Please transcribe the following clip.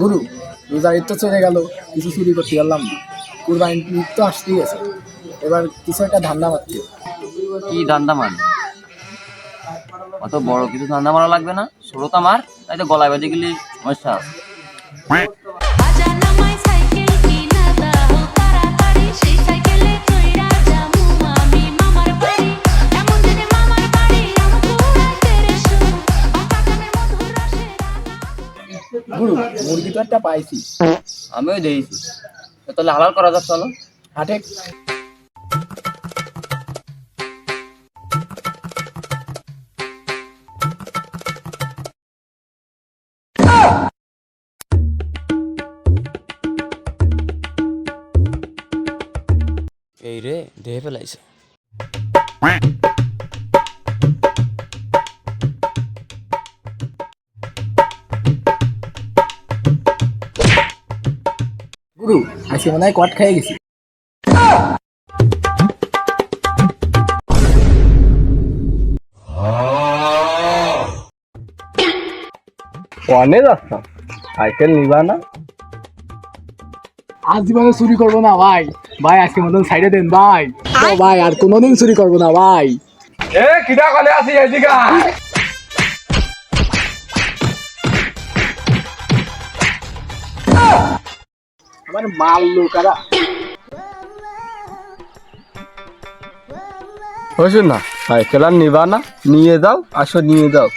গুরু, রোজার ঈদ তো চলে গেল, কিছু চুরি করতে পারলাম না। কুরবানির ঈদ তো আসতেই গেছে, এবার কিছু একটা ধান্দা মারতে হবে। কি ধান্দা মারবি? অত বড় কিছু ধান্দা মারা লাগবে না, ষোলোটা মার, তাই তো গলায় বেঁধে গেলে সমস্যা আছে। গুরু, মুরগি তো একটা পাইছি, আমিও দিয়েছি, তাহলে হালাল করা যাক, চলো। হাটে। এই রে, দেহে ফেলাইছে। গুরু, আজকে মনে হয় কট খেয়ে গেছি। অনেক রাস্তা সাইকেল নিবা না? আজ জীবনে চুরি করবো না ভাই। ভাই আজকে মতন সাইডে দেন ভাই। ও ভাই, আর কোনোদিন চুরি করবো না ভাই। এ কিটা কলে আছি এদিকে আয়। আমার মারলো কারা? হয়েছে না, সাইকেল আর নিবা না? নিয়ে যাও, আসো নিয়ে যাও।